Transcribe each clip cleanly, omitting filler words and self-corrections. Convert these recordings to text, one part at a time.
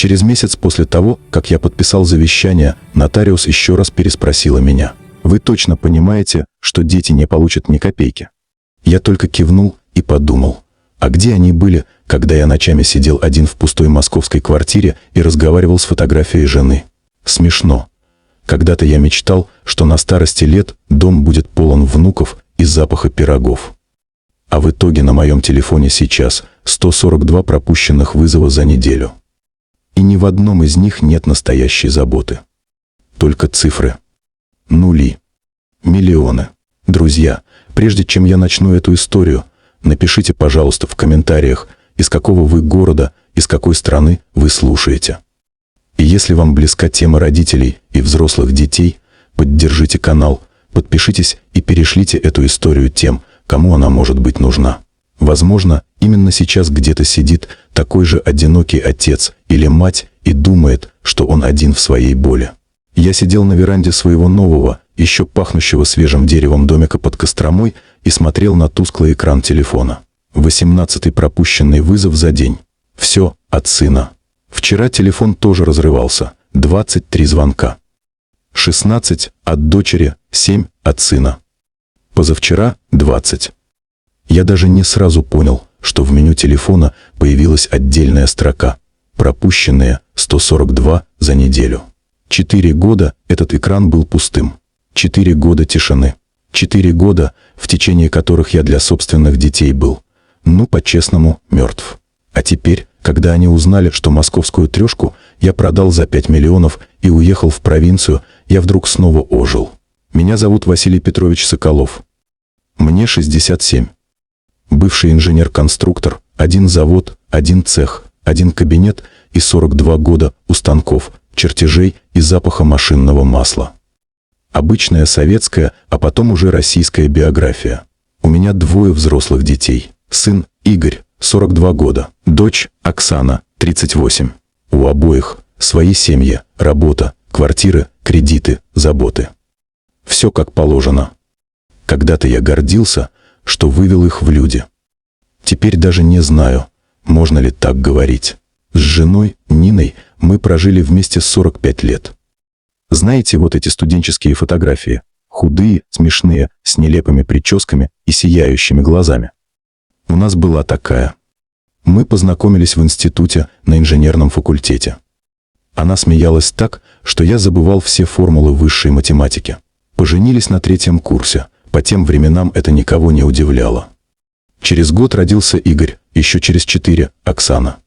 Через месяц после того, как я подписал завещание, нотариус еще раз переспросила меня: «Вы точно понимаете, что дети не получат ни копейки?» Я только кивнул и подумал: а где они были, когда я ночами сидел один в пустой московской квартире и разговаривал с фотографией жены? Смешно. Когда-то я мечтал, что на старости лет дом будет полон внуков и запаха пирогов. А в итоге на моем телефоне сейчас 142 пропущенных вызова за неделю. И ни в одном из них нет настоящей заботы. Только цифры. Нули. Миллионы. Друзья, прежде чем я начну эту историю, напишите, пожалуйста, в комментариях, из какого вы города, из какой страны вы слушаете. И если вам близка тема родителей и взрослых детей, поддержите канал, подпишитесь и перешлите эту историю тем, кому она может быть нужна. Возможно, именно сейчас где-то сидит такой же одинокий отец или мать и думает, что он один в своей боли. Я сидел на веранде своего нового, еще пахнущего свежим деревом домика под Костромой и смотрел на тусклый экран телефона. 18-й пропущенный вызов за день. Все от сына. Вчера телефон тоже разрывался. 23 звонка. 16 от дочери, 7 от сына. Позавчера 20. Я даже не сразу понял, что в меню телефона появилась отдельная строка: пропущенные 142 за неделю. 4 года этот экран был пустым. 4 года тишины. 4 года, в течение которых я для собственных детей был, по-честному, мертв. А теперь, когда они узнали, что московскую трешку я продал за 5 миллионов и уехал в провинцию, я вдруг снова ожил. Меня зовут Василий Петрович Соколов. Мне 67. Бывший инженер-конструктор, один завод, один цех, один кабинет и 42 года у станков, чертежей и запаха машинного масла. Обычная советская, а потом уже российская биография. У меня 2 взрослых детей. Сын Игорь, 42 года, дочь Оксана, 38. У обоих свои семьи, работа, квартиры, кредиты, заботы. Все как положено. Когда-то я гордился, что вывел их в люди. Теперь даже не знаю, можно ли так говорить. С женой Ниной мы прожили вместе 45 лет. Знаете вот эти студенческие фотографии? Худые, смешные, с нелепыми прическами и сияющими глазами. У нас была такая. Мы познакомились в институте на инженерном факультете. Она смеялась так, что я забывал все формулы высшей математики. Поженились на 3-м курсе. По тем временам это никого не удивляло. Через год родился Игорь, еще через 4 – Оксана.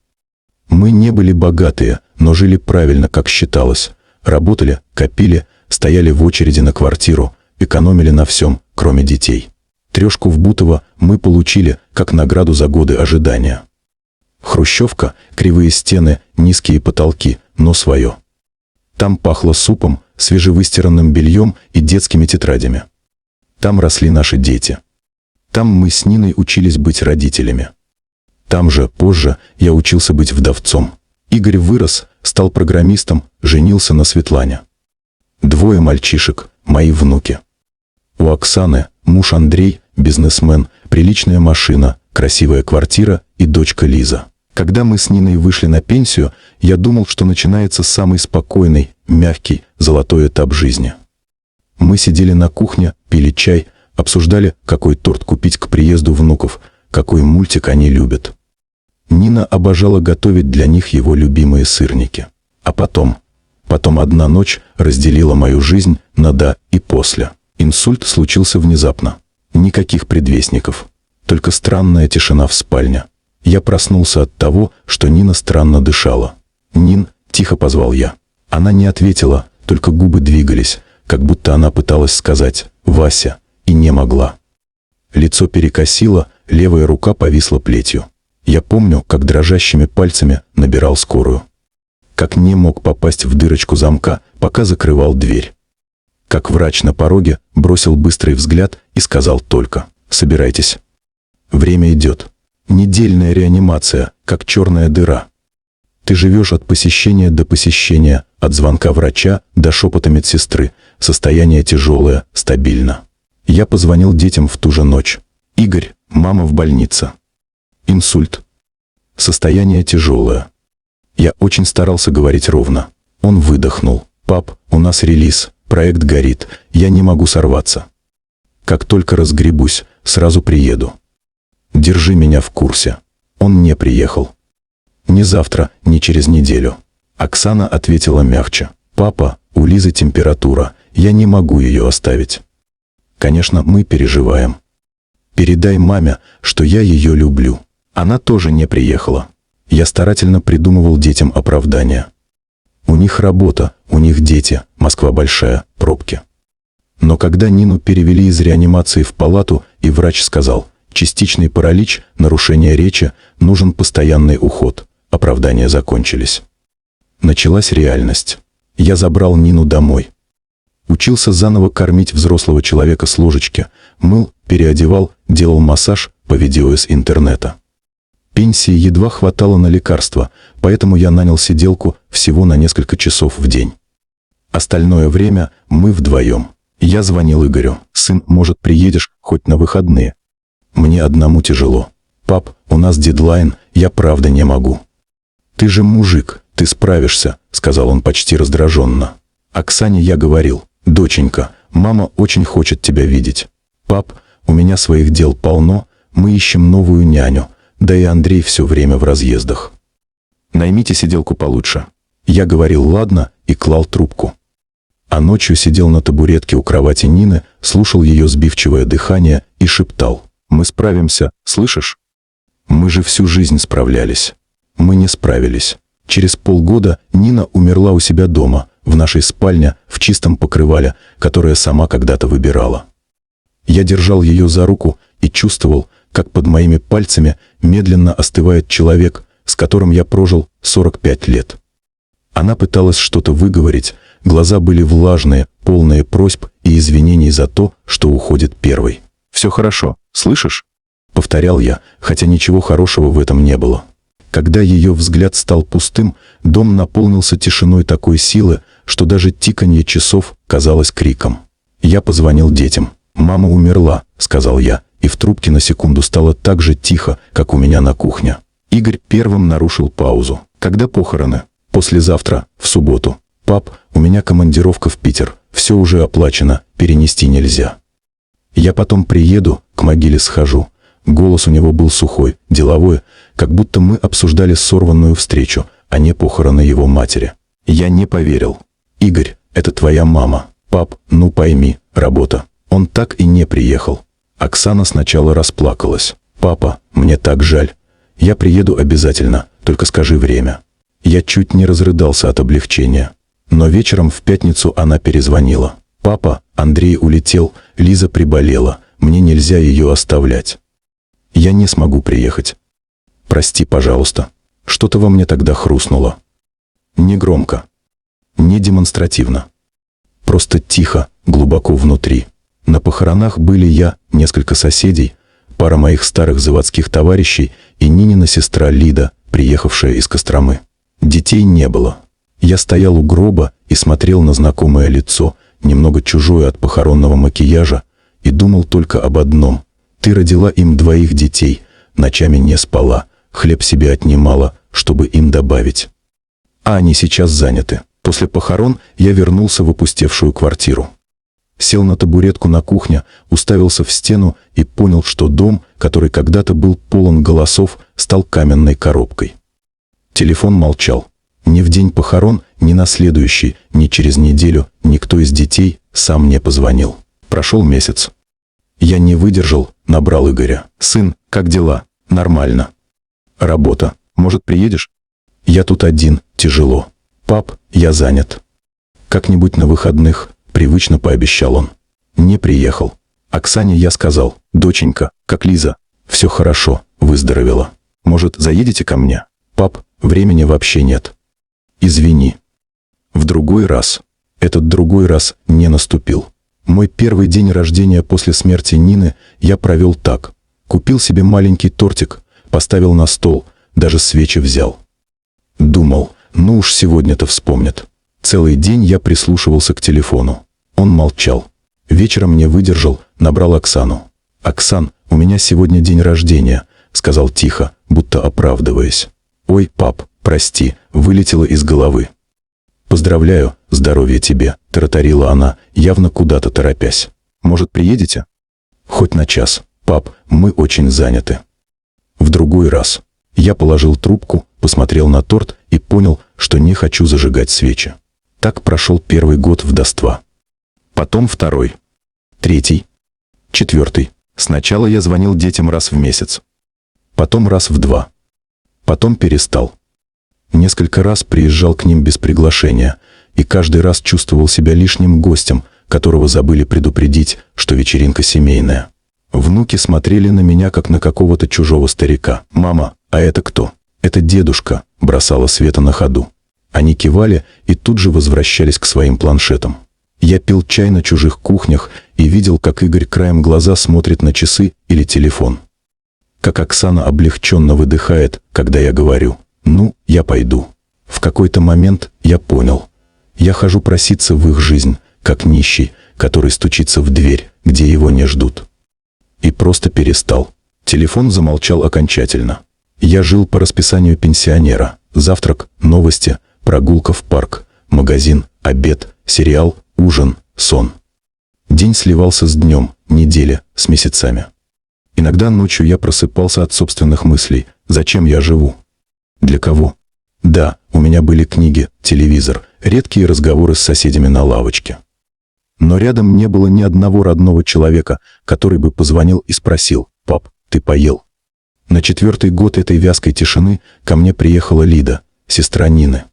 Мы не были богатые, но жили правильно, как считалось. Работали, копили, стояли в очереди на квартиру, экономили на всем, кроме детей. Трешку в Бутово мы получили как награду за годы ожидания. Хрущевка, кривые стены, низкие потолки, но свое. Там пахло супом, свежевыстиранным бельем и детскими тетрадями. Там росли наши дети. Там мы с Ниной учились быть родителями. Там же, позже, я учился быть вдовцом. Игорь вырос, стал программистом, женился на Светлане. 2 мальчишек, мои внуки. У Оксаны муж Андрей, бизнесмен, приличная машина, красивая квартира и дочка Лиза. Когда мы с Ниной вышли на пенсию, я думал, что начинается самый спокойный, мягкий, золотой этап жизни. Мы сидели на кухне, пили чай, обсуждали, какой торт купить к приезду внуков, какой мультик они любят. Нина обожала готовить для них его любимые сырники. А потом одна ночь разделила мою жизнь на «до» и «после». Инсульт случился внезапно. Никаких предвестников. Только странная тишина в спальне. Я проснулся от того, что Нина странно дышала. «Нин», — тихо позвал я. Она не ответила, только губы двигались, как будто она пыталась сказать «Вася», и не могла. Лицо перекосило, левая рука повисла плетью. Я помню, как дрожащими пальцами набирал скорую. Как не мог попасть в дырочку замка, пока закрывал дверь. Как врач на пороге бросил быстрый взгляд и сказал только: «Собирайтесь. Время идет. Недельная реанимация, как черная дыра. Ты живешь от посещения до посещения, от звонка врача до шепота медсестры. Состояние тяжелое, стабильно». Я позвонил детям в ту же ночь. «Игорь, мама в больнице. Инсульт. Состояние тяжелое. Я очень старался говорить ровно. Он выдохнул. «Пап, у нас релиз, проект горит, я не могу сорваться. Как только разгребусь, сразу приеду. Держи меня в курсе». Он не приехал. Ни завтра, ни через неделю. Оксана ответила мягче. «Папа, у Лизы температура, я не могу ее оставить. Конечно, мы переживаем. Передай маме, что я ее люблю». Она тоже не приехала. Я старательно придумывал детям оправдания. У них работа, у них дети, Москва большая, пробки. Но когда Нину перевели из реанимации в палату, и врач сказал: частичный паралич, нарушение речи, нужен постоянный уход, оправдания закончились. Началась реальность. Я забрал Нину домой. Учился заново кормить взрослого человека с ложечки, мыл, переодевал, делал массаж по видео из интернета. Пенсии едва хватало на лекарства, поэтому я нанял сиделку всего на несколько часов в день. Остальное время мы вдвоем. Я звонил Игорю: «Сын, может, приедешь хоть на выходные? Мне одному тяжело. Пап, у нас дедлайн, я правда не могу». «Ты же мужик, ты справишься», — сказал он почти раздраженно. Оксане я говорил: «Доченька, мама очень хочет тебя видеть. Пап, у меня своих дел полно, мы ищем новую няню, да и Андрей все время в разъездах. Наймите сиделку получше». Я говорил «ладно» и клал трубку. А ночью сидел на табуретке у кровати Нины, слушал ее сбивчивое дыхание и шептал: «Мы справимся, слышишь? Мы же всю жизнь справлялись». Мы не справились. Через полгода Нина умерла у себя дома, в нашей спальне, в чистом покрывале, которое сама когда-то выбирала. Я держал ее за руку и чувствовал, как под моими пальцами медленно остывает человек, с которым я прожил 45 лет. Она пыталась что-то выговорить, глаза были влажные, полные просьб и извинений за то, что уходит первой. «Все хорошо, слышишь?» — повторял я, хотя ничего хорошего в этом не было. Когда ее взгляд стал пустым, дом наполнился тишиной такой силы, что даже тиканье часов казалось криком. Я позвонил детям. «Мама умерла», — сказал я, и в трубке на секунду стало так же тихо, как у меня на кухне. Игорь первым нарушил паузу. «Когда похороны?» «Послезавтра, в субботу». «Пап, у меня командировка в Питер, все уже оплачено, перенести нельзя. Я потом приеду, к могиле схожу». Голос у него был сухой, деловой, как будто мы обсуждали сорванную встречу, а не похороны его матери. Я не поверил. «Игорь, это твоя мама». «Пап, ну пойми, работа». Он так и не приехал. Оксана сначала расплакалась. «Папа, мне так жаль. Я приеду обязательно, только скажи время». Я чуть не разрыдался от облегчения. Но вечером в пятницу она перезвонила. «Папа, Андрей улетел, Лиза приболела, мне нельзя ее оставлять. Я не смогу приехать. Прости, пожалуйста». Что-то во мне тогда хрустнуло. Не громко, не демонстративно. Просто тихо, глубоко внутри. На похоронах были я, несколько соседей, пара моих старых заводских товарищей и Нинина сестра Лида, приехавшая из Костромы. Детей не было. Я стоял у гроба и смотрел на знакомое лицо, немного чужое от похоронного макияжа, и думал только об одном: ты родила им 2 детей, ночами не спала, хлеб себе отнимала, чтобы им добавить. А они сейчас заняты. После похорон я вернулся в опустевшую квартиру. Сел на табуретку на кухне, уставился в стену и понял, что дом, который когда-то был полон голосов, стал каменной коробкой. Телефон молчал. Ни в день похорон, ни на следующий, ни через неделю никто из детей сам не позвонил. Прошел месяц. Я не выдержал, набрал Игоря. «Сын, как дела?» «Нормально». «Работа. Может, приедешь?» «Я тут один, тяжело». «Пап, я занят». «Как-нибудь на выходных», — привычно пообещал он. Не приехал. Оксане я сказал: «Доченька, как Лиза?» «Все хорошо, выздоровела. Может, заедете ко мне?» «Пап, времени вообще нет». «Извини». В другой раз. Этот другой раз не наступил. Мой первый день рождения после смерти Нины я провел так. Купил себе маленький тортик, поставил на стол, даже свечи взял. Думал, ну уж сегодня-то вспомнят. Целый день я прислушивался к телефону. Он молчал. Вечером не выдержал, набрал Оксану. «Оксан, у меня сегодня день рождения», — сказал тихо, будто оправдываясь. «Ой, пап, «Прости, вылетело из головы». «Поздравляю, здоровья тебе», — тараторила она, явно куда-то торопясь. «Может, приедете?» «Хоть на час. Пап, мы очень заняты». В другой раз. Я положил трубку, посмотрел на торт и понял, что не хочу зажигать свечи. Так прошел первый год вдовства. Потом второй. Третий. Четвертый. Сначала я звонил детям раз в месяц. Потом раз в 2. Потом перестал. Несколько раз приезжал к ним без приглашения, и каждый раз чувствовал себя лишним гостем, которого забыли предупредить, что вечеринка семейная. Внуки смотрели на меня, как на какого-то чужого старика. «Мама, а это кто?» «Это дедушка», — бросала Света на ходу. Они кивали и тут же возвращались к своим планшетам. Я пил чай на чужих кухнях и видел, как Игорь краем глаза смотрит на часы или телефон. Как Оксана облегченно выдыхает, когда я говорю: «Ну, я пойду». В какой-то момент я понял. Я хожу проситься в их жизнь, как нищий, который стучится в дверь, где его не ждут. И просто перестал. Телефон замолчал окончательно. Я жил по расписанию пенсионера. Завтрак, новости, прогулка в парк, магазин, обед, сериал, ужин, сон. День сливался с днем, неделя с месяцами. Иногда ночью я просыпался от собственных мыслей. Зачем я живу? Для кого? Да, у меня были книги, телевизор, редкие разговоры с соседями на лавочке. Но рядом не было ни одного родного человека, который бы позвонил и спросил: «Пап, ты поел?» На 4-й год этой вязкой тишины ко мне приехала Лида, сестра Нины.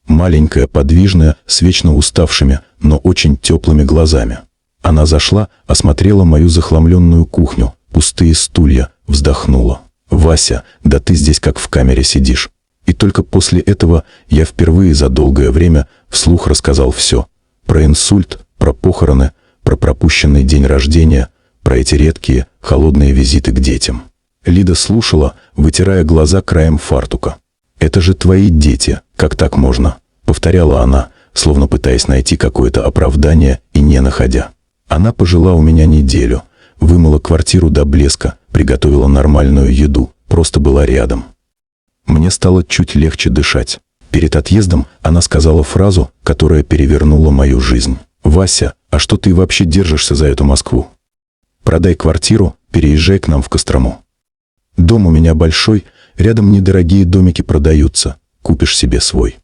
Маленькая, подвижная, с вечно уставшими, но очень теплыми глазами. Она зашла, осмотрела мою захламленную кухню, пустые стулья, вздохнула. «Вася, да ты здесь как в камере сидишь». И только после этого я впервые за долгое время вслух рассказал все. Про инсульт, про похороны, про пропущенный день рождения, про эти редкие, холодные визиты к детям. Лида слушала, вытирая глаза краем фартука. «Это же твои дети, как так можно?» — повторяла она, словно пытаясь найти какое-то оправдание и не находя. Она пожила у меня неделю, вымыла квартиру до блеска, приготовила нормальную еду, просто была рядом. Мне стало чуть легче дышать. Перед отъездом она сказала фразу, которая перевернула мою жизнь. «Вася, а что ты вообще держишься за эту Москву? Продай квартиру, переезжай к нам в Кострому. Дом у меня большой, рядом недорогие домики продаются, купишь себе свой.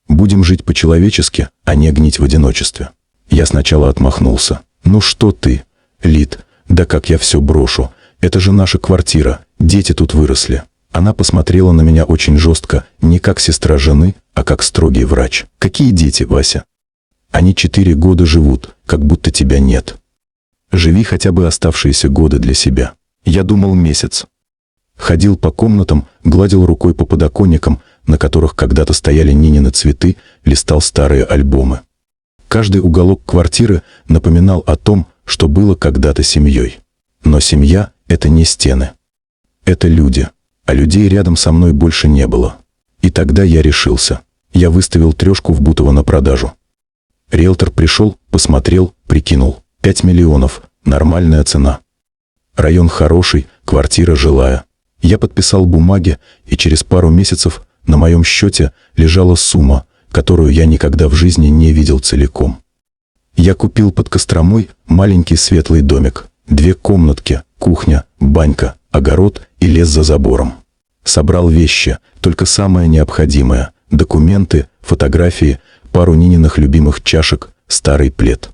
Будем жить по-человечески, а не гнить в одиночестве». Я сначала отмахнулся. «Ну что ты, Лид, да как я все брошу? Это же наша квартира, дети тут выросли». Она посмотрела на меня очень жестко, не как сестра жены, а как строгий врач. «Какие дети, Вася? Они 4 года живут, как будто тебя нет. Живи хотя бы оставшиеся годы для себя». Я думал месяц. Ходил по комнатам, гладил рукой по подоконникам, на которых когда-то стояли Нинины цветы, листал старые альбомы. Каждый уголок квартиры напоминал о том, что было когда-то семьей. Но семья — это не стены. Это люди. А людей рядом со мной больше не было. И тогда я решился. Я выставил 3 в Бутово на продажу. Риэлтор пришел, посмотрел, прикинул. 5 миллионов. Нормальная цена. Район хороший, квартира жилая. Я подписал бумаги, и через пару месяцев на моем счете лежала сумма, которую я никогда в жизни не видел целиком. Я купил под Костромой маленький светлый домик. 2 комнатки, кухня, банька, огород и лес за забором. Собрал вещи, только самое необходимое: документы, фотографии, пару Нининых любимых чашек, старый плед.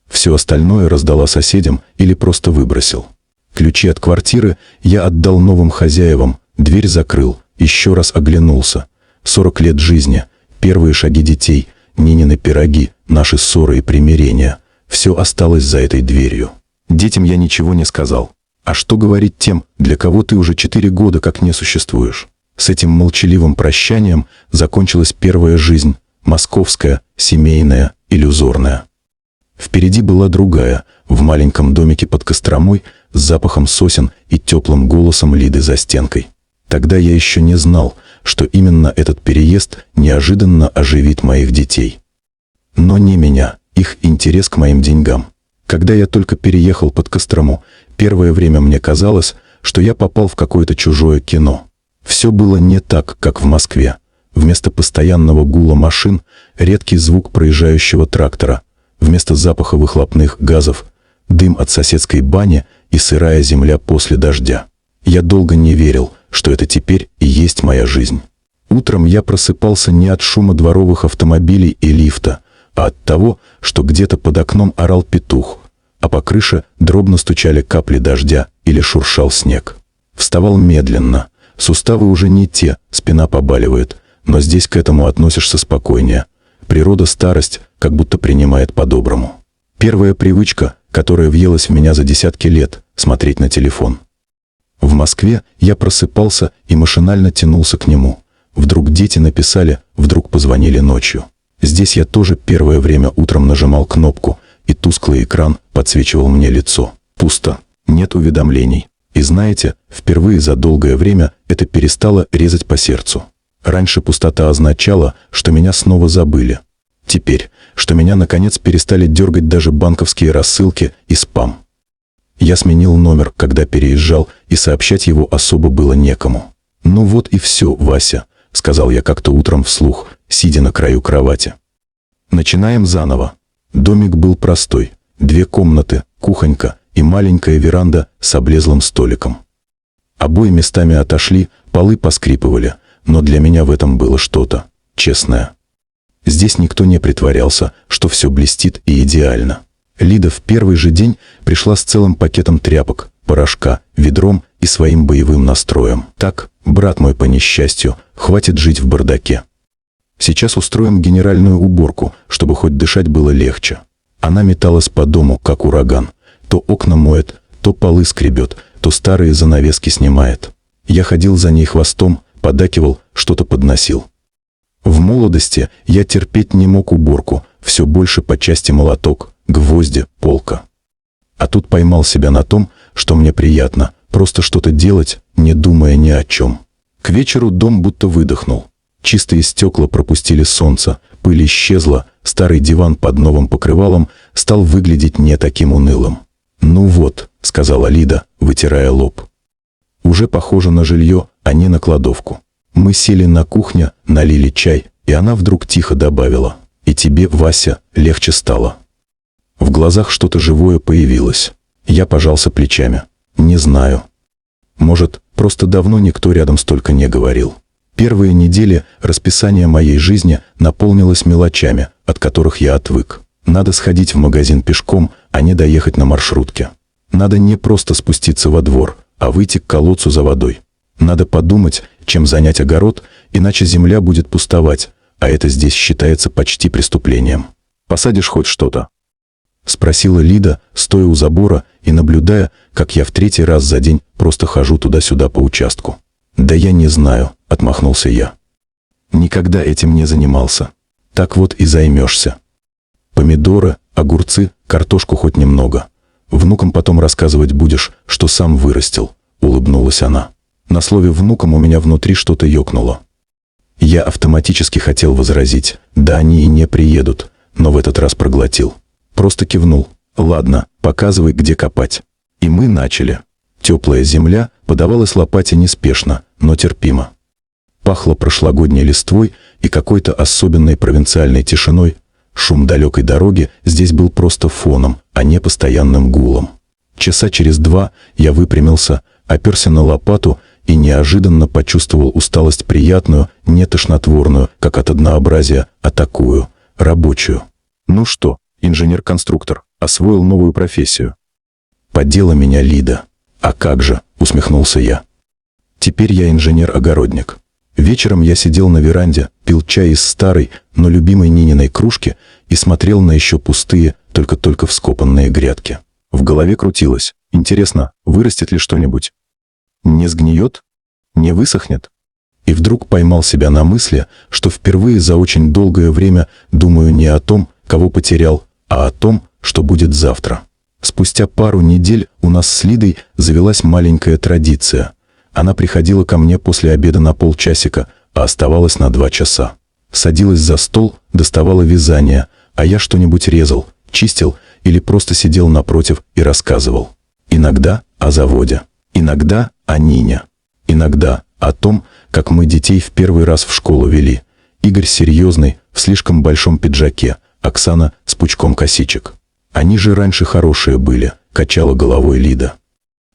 Все остальное раздала соседям или просто выбросил. Ключи от квартиры я отдал новым хозяевам, дверь закрыл, еще раз оглянулся. 40 лет жизни, первые шаги детей, Нинины пироги, наши ссоры и примирения. Все осталось за этой дверью. Детям я ничего не сказал. А что говорить тем, для кого ты уже 4 года как не существуешь? С этим молчаливым прощанием закончилась первая жизнь, московская, семейная, иллюзорная. Впереди была другая, в маленьком домике под Костромой, с запахом сосен и теплым голосом Лиды за стенкой. Тогда я еще не знал, что именно этот переезд неожиданно оживит моих детей. Но не меня, их интерес к моим деньгам. Когда я только переехал под Кострому, первое время мне казалось, что я попал в какое-то чужое кино. Все было не так, как в Москве. Вместо постоянного гула машин — редкий звук проезжающего трактора. Вместо запаха выхлопных газов — дым от соседской бани и сырая земля после дождя. Я долго не верил, что это теперь и есть моя жизнь. Утром я просыпался не от шума дворовых автомобилей и лифта, а от того, что где-то под окном орал петух, а по крыше дробно стучали капли дождя или шуршал снег. Вставал медленно. Суставы уже не те, спина побаливает, но здесь к этому относишься спокойнее. Природа старость как будто принимает по-доброму. Первая привычка, которая въелась в меня за десятки лет — смотреть на телефон. В Москве я просыпался и машинально тянулся к нему. Вдруг дети написали, вдруг позвонили ночью. Здесь я тоже первое время утром нажимал кнопку, и тусклый экран подсвечивал мне лицо. Пусто, нет уведомлений. И знаете, впервые за долгое время это перестало резать по сердцу. Раньше пустота означала, что меня снова забыли. Теперь, что меня наконец перестали дергать даже банковские рассылки и спам. Я сменил номер, когда переезжал, и сообщать его особо было некому. «Ну вот и все, Вася», — сказал я как-то утром вслух, сидя на краю кровати. «Начинаем заново». Домик был простой. 2 комнаты, кухонька и маленькая веранда с облезлым столиком. Обои местами отошли, полы поскрипывали, но для меня в этом было что-то честное. Здесь никто не притворялся, что все блестит и идеально. Лида в первый же день пришла с целым пакетом тряпок, порошка, ведром и своим боевым настроем. «Так, брат мой, по несчастью, хватит жить в бардаке. Сейчас устроим генеральную уборку, чтобы хоть дышать было легче». Она металась по дому, как ураган. То окна моет, то полы скребет, то старые занавески снимает. Я ходил за ней хвостом, поддакивал, что-то подносил. В молодости я терпеть не мог уборку, все больше по части молоток, гвозди, полка. А тут поймал себя на том, что мне приятно, просто что-то делать, не думая ни о чем. К вечеру дом будто выдохнул. Чистые стекла пропустили солнце, пыль исчезла, старый диван под новым покрывалом стал выглядеть не таким унылым. «Ну вот», — сказала Лида, вытирая лоб. «Уже похоже на жилье, а не на кладовку». Мы сели на кухне, налили чай, и она вдруг тихо добавила: «И тебе, Вася, легче стало». В глазах что-то живое появилось. Я пожался плечами. Не знаю. Может, просто давно никто рядом столько не говорил. Первые недели расписание моей жизни наполнилось мелочами, от которых я отвык. Надо сходить в магазин пешком, а не доехать на маршрутке. Надо не просто спуститься во двор, а выйти к колодцу за водой. Надо подумать, чем занять огород, иначе земля будет пустовать, а это здесь считается почти преступлением. «Посадишь хоть что-то?» — спросила Лида, стоя у забора и наблюдая, как я в 3-й раз за день просто хожу туда-сюда по участку. «Да я не знаю», — отмахнулся я. «Никогда этим не занимался. Так вот и займешься. Помидоры, огурцы, картошку хоть немного. Внукам потом рассказывать будешь, что сам вырастил», — улыбнулась она. На слове «внукам» у меня внутри что-то ёкнуло. Я автоматически хотел возразить: «Да они и не приедут», но в этот раз проглотил. Просто кивнул: «Ладно, показывай, где копать». И мы начали. Теплая земля подавалась лопате неспешно, но терпимо. Пахло прошлогодней листвой и какой-то особенной провинциальной тишиной. Шум далекой дороги здесь был просто фоном, а не постоянным гулом. Часа через 2 я выпрямился, оперся на лопату и неожиданно почувствовал усталость приятную, не тошнотворную, как от однообразия, а такую, рабочую. «Ну что, инженер-конструктор, освоил новую профессию?» Поддела меня Лида. «А как же», — усмехнулся я. «Теперь я инженер-огородник». Вечером я сидел на веранде, пил чай из старой, но любимой Нининой кружки и смотрел на еще пустые, только-только вскопанные грядки. В голове крутилось: интересно, вырастет ли что-нибудь? Не сгниет? Не высохнет? И вдруг поймал себя на мысли, что впервые за очень долгое время думаю не о том, кого потерял, а о том, что будет завтра. Спустя пару недель у нас с Лидой завелась маленькая традиция. Она приходила ко мне после обеда на полчасика, а оставалась на 2 часа. Садилась за стол, доставала вязание, а я что-нибудь резал, чистил или просто сидел напротив и рассказывал. Иногда о заводе, иногда о Нине, иногда о том, как мы детей в первый раз в школу вели. Игорь серьезный, в слишком большом пиджаке, Оксана с пучком косичек. Они же раньше хорошие были, качала головой Лида.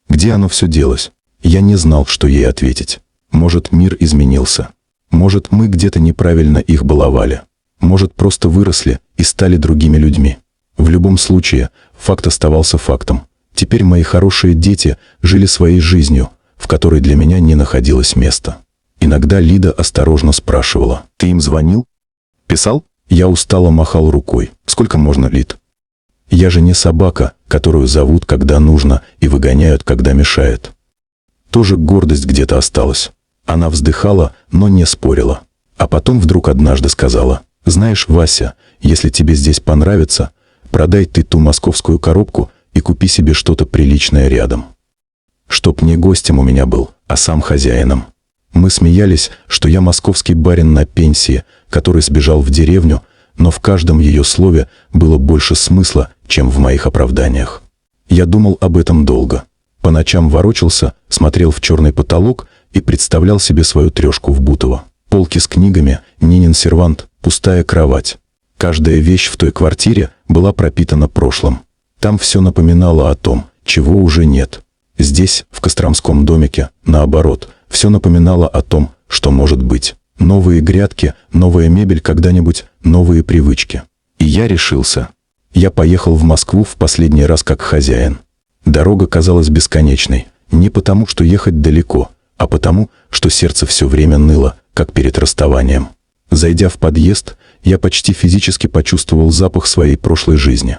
Где оно все делось? Я не знал, что ей ответить. Может, мир изменился. Может, мы где-то неправильно их баловали. Может, просто выросли и стали другими людьми. В любом случае, факт оставался фактом. Теперь мои хорошие дети жили своей жизнью, в которой для меня не находилось места. Иногда Лида осторожно спрашивала: «Ты им звонил? Писал?» Я устало махал рукой. «Сколько можно, Лид? Я же не собака, которую зовут, когда нужно, и выгоняют, когда мешает». Тоже гордость где-то осталась. Она вздыхала, но не спорила. А потом вдруг однажды сказала: «Знаешь, Вася, если тебе здесь понравится, продай ты ту московскую коробку и купи себе что-то приличное рядом. Чтоб не гостем у меня был, а сам хозяином». Мы смеялись, что я московский барин на пенсии, который сбежал в деревню, но в каждом ее слове было больше смысла, чем в моих оправданиях. Я думал об этом долго. По ночам ворочался, смотрел в черный потолок и представлял себе свою трешку в Бутово. Полки с книгами, Нинин сервант, пустая кровать. Каждая вещь в той квартире была пропитана прошлым. Там все напоминало о том, чего уже нет. Здесь, в Костромском домике, наоборот, все напоминало о том, что может быть. Новые грядки, новая мебель когда-нибудь, новые привычки. И я решился. Я поехал в Москву в последний раз как хозяин. Дорога казалась бесконечной. Не потому, что ехать далеко, а потому, что сердце все время ныло, как перед расставанием. Зайдя в подъезд, я почти физически почувствовал запах своей прошлой жизни.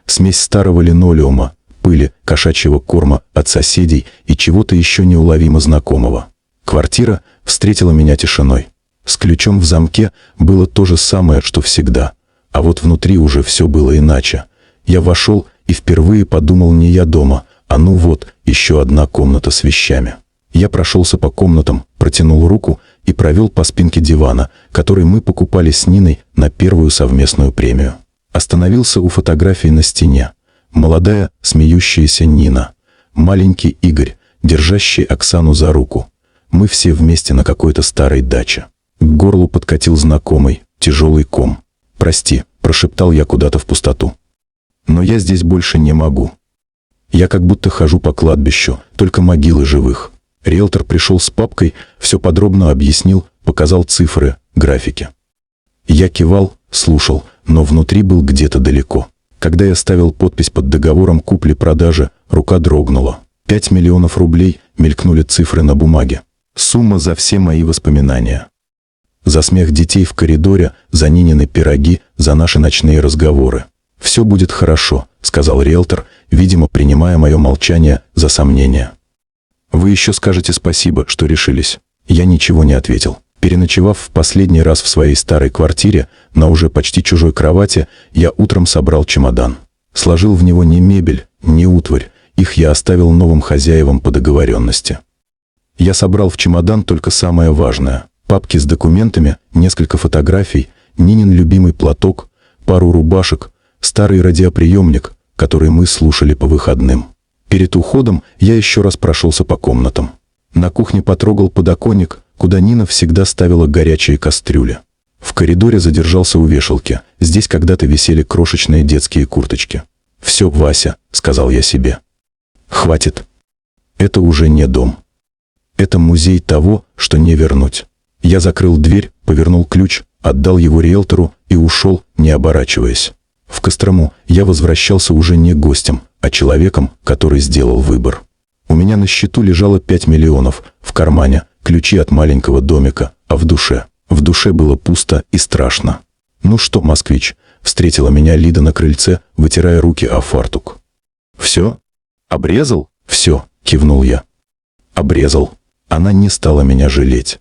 Смесь старого линолеума, пыли, кошачьего корма от соседей и чего-то еще неуловимо знакомого. Квартира встретила меня тишиной. С ключом в замке было то же самое, что всегда. А вот внутри уже все было иначе. Я вошел и впервые подумал: не я дома, а ну вот, еще одна комната с вещами. Я прошелся по комнатам, протянул руку и провел по спинке дивана, который мы покупали с Ниной на первую совместную премию. Остановился у фотографии на стене. Молодая, смеющаяся Нина. Маленький Игорь, держащий Оксану за руку. Мы все вместе на какой-то старой даче. К горлу подкатил знакомый, тяжелый ком. «Прости», – прошептал я куда-то в пустоту. «Но я здесь больше не могу. Я как будто хожу по кладбищу, только могилы живых». Риэлтор пришел с папкой, все подробно объяснил, показал цифры, графики. Я кивал, слушал, но внутри был где-то далеко. Когда я ставил подпись под договором купли-продажи, рука дрогнула. 5 миллионов рублей, мелькнули цифры на бумаге. Сумма за все мои воспоминания. За смех детей в коридоре, за Нинины пироги, за наши ночные разговоры. «Все будет хорошо», — сказал риэлтор, видимо, принимая мое молчание за сомнение. «Вы еще скажете спасибо, что решились». Я ничего не ответил. Переночевав в последний раз в своей старой квартире, на уже почти чужой кровати, я утром собрал чемодан. Сложил в него не мебель, не утварь, их я оставил новым хозяевам по договоренности. Я собрал в чемодан только самое важное. Папки с документами, несколько фотографий, Нинин любимый платок, пару рубашек, старый радиоприемник, который мы слушали по выходным. Перед уходом я еще раз прошелся по комнатам. На кухне потрогал подоконник, куда Нина всегда ставила горячие кастрюли. В коридоре задержался у вешалки. Здесь когда-то висели крошечные детские курточки. «Все, Вася», — сказал я себе. «Хватит. Это уже не дом. Это музей того, что не вернуть». Я закрыл дверь, повернул ключ, отдал его риэлтору и ушел, не оборачиваясь. В Кострому я возвращался уже не гостем, а человеком, который сделал выбор. У меня на счету лежало 5 миллионов, в кармане ключи от маленького домика, а в душе было пусто и страшно. «Ну что, москвич?» — встретила меня Лида на крыльце, вытирая руки о фартук. «Все? Обрезал?» «Все», — кивнул я. «Обрезал». Она не стала меня жалеть.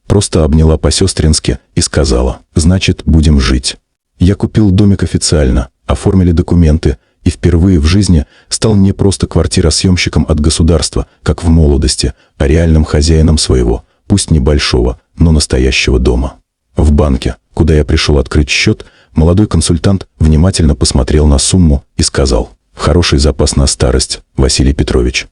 Просто обняла по-сестрински и сказала: «Значит, будем жить». Я купил домик официально, оформили документы, и впервые в жизни стал не просто квартиросъемщиком от государства, как в молодости, а реальным хозяином своего, пусть небольшого, но настоящего дома. В банке, куда я пришел открыть счет, молодой консультант внимательно посмотрел на сумму и сказал: «Хороший запас на старость, Василий Петрович.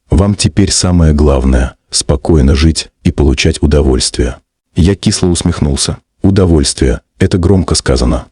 Вам теперь самое главное – спокойно жить и и получать удовольствие. Я кисло усмехнулся. Удовольствие – это громко сказано.